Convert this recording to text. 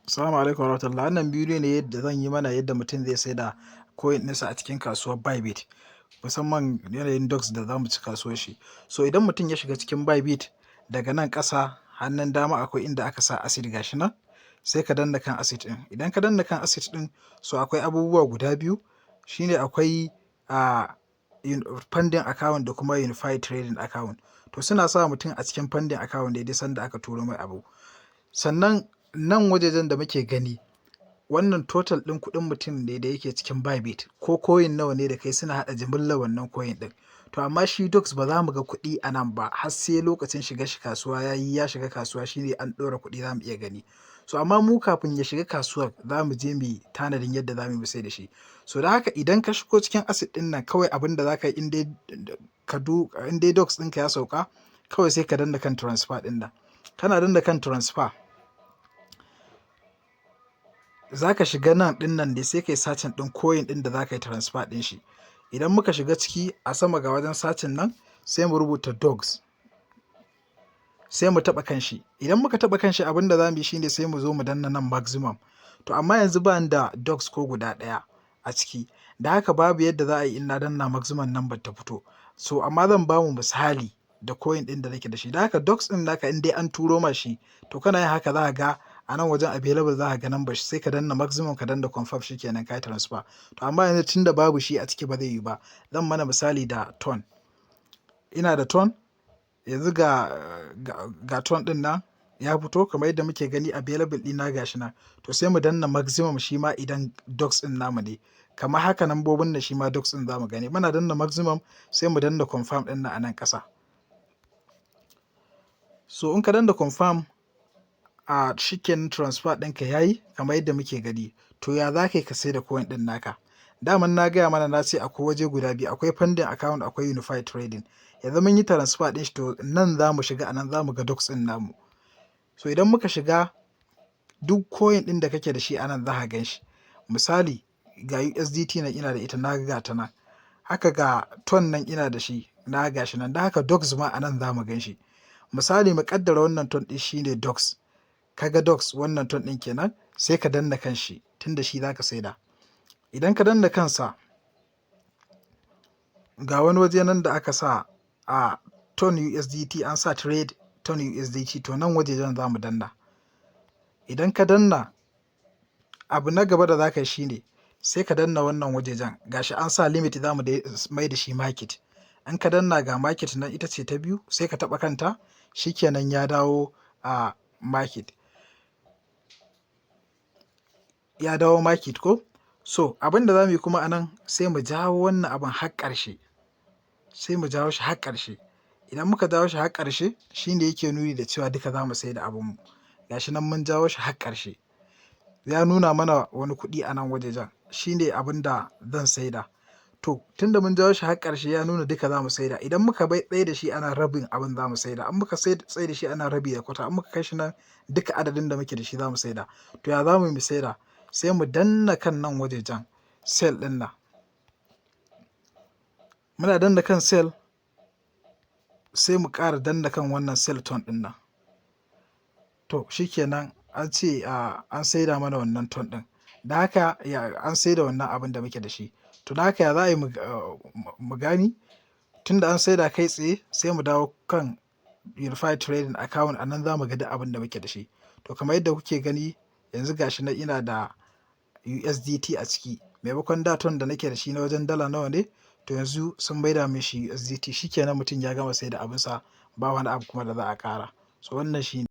Assalamu alaikum warahmatullahi. Wannan bidiyo ne yadda zan yi mana yadda mutum zai saida coin ɗinsa a cikin kasuwar Bybit. Musamman yanayin dogs da zamu ci kasuwar shi. So idan mutum ya shiga cikin Bybit, daga nan ƙasa hannun dama akwai inda aka sa asset gashi nan, sai ka danna kan asset ɗin. Idan ka danna kan asset ɗin, so akwai abubuwa guda biyu, shine akwai pending account da kuma unified trading account. To suna sa mutum a cikin pending account daidai sanda aka turo mai abu. Sannan nan wajejen da muke gani, wannan total ɗin kuɗin mutum ne da yake cikin Bybit, ko coin nawa ne da kai suna haɗa jimillar wannan coin ɗin. To amma shi dogs ba za mu ga kuɗi a nan ba har sai lokacin shiga shi kasuwa ya yi, ya shiga kasuwa shine an ɗora kuɗi za mu iya gani. So amma mu kafin ya shiga kasuwar za mu je mu yi tanadin yadda za mu yi sai da shi. So da haka idan ka shigo cikin asset ɗin nan, kawai abin da za ka yi in dai dogs ɗinka ya sauka, kawai sai ka danna kan transfer ɗin nan. Kana danna kan transfer, za ka shiga nan ɗin nan dai sai ka yi sacin ɗin coin ɗin da za ka yi transfer ɗin shi. Idan muka shiga ciki a sama ga wajen sacin nan, sai mu rubuta dogs, sai mu taɓa kan shi. Idan muka taɓa kan shi, abin da za mu yi shine sai mu zo mu danna nan maximum. To amma yanzu ba ni da dogs ko guda ɗaya a ciki, da haka babu yadda za a yi in na danna maximum number ta fito. So amma zan ba mu misali da coin ɗin da nake da shi. Da haka dogs ɗin naka in dai an turo ma shi, to kana yin haka za ka ga a nan wajen available za ka ga number shi, sai ka danna maximum ka danna confirm, shikenan ka yi transfer. To amma yanzu tunda babu shi a ciki ba zai yi ba. Zan mana misali da ton. Ina da ton, yanzu ga ton ɗin nan ya fito kamar yadda muke gani, available ɗina gashi nan. To sai mu danna maximum shi ma idan dogs ɗin namu ne. Kamar haka nambobin da shi ma dogs ɗin za mu gani. Muna danna maximum sai mu danna confirm ɗin nan a nan ƙasa. So in ka danna confirm, shikenan transfer ɗinka ya yi kamar yadda muke gani. To ya za ka sai da coin ɗin naka? Daman na gaya mana, na ce akwai waje guda biyu, akwai pending account, akwai unified trading. Yanzu mun yi transfer ɗin shi, to nan za mu shiga, a nan za mu ga dogs ɗin namu. So idan muka shiga, duk coin ɗin da kake da shi a nan za ka gan shi. Misali ga USDT nan ina da ita, na ga ta nan. Haka ga ton nan ina da shi, na ga shi nan. Da haka dogs ma a nan za mu gan shi. Misali mu ƙaddara wannan ton ɗin shine dogs. Kaga dogs wannan ton ɗin kenan, sai ka danna kan shi tunda shi za ka saida. Idan ka danna kansa, ga wani waje nan da aka sa ton USDT, an sa trade ton USDT, to nan wajejen za mu danna. Idan ka danna, abu na gaba da za ka yi shine sai ka danna wannan wajejen. Gashi an sa limit, za mu mai da shi market. In ka danna ga market nan, ita ce ta biyu, sai ka taɓa kanta, shikenan ya dawo market. Ya dawo market ko? So abin da za mu yi kuma a nan, sai mu jawo wannan abin har ƙarshe. Sai mu jawo shi har ƙarshe. Idan muka jawo shi har ƙarshe, shine yake nuni da cewa duka za mu saida abinmu. Gashi nan mun jawo shi har ƙarshe. Ya nuna mana wani kuɗi a nan wajejen. Shine abin da zan saida. To tunda mun jawo shi har ƙarshe, ya nuna duka za mu saida. Idan muka tsaye da shi ana rabin abin za mu saida. In muka tsaye da shi ana rabi da kwata, in muka kai shi nan, duka adadin da muke da shi za mu saida. To ya za mu yi mu saida? Sai mu danna kan nan wajejen sell ɗin nan. Muna danna kan sell, sai mu ƙara danna kan wannan sell ton ɗin nan. To shikenan an ce an saida mana wannan ton ɗin. Da haka an saida wannan abin da muke da shi. To da haka ya za a yi mu gani? Tunda an saida kai tsaye, sai mu dawo kan unified trading account, a nan za mu ga duk abin da muke da shi. To kamar yadda kuke gani, yanzu gashi nan ina da USDT a ciki. Maimakon da ton da nake da shi na wajen dala nawa ne, to yanzu sun maida min shi USDT. Shikenan mutum ya gama saida abinsa, ba wani abu kuma da za a ƙara. So wannan shi ne.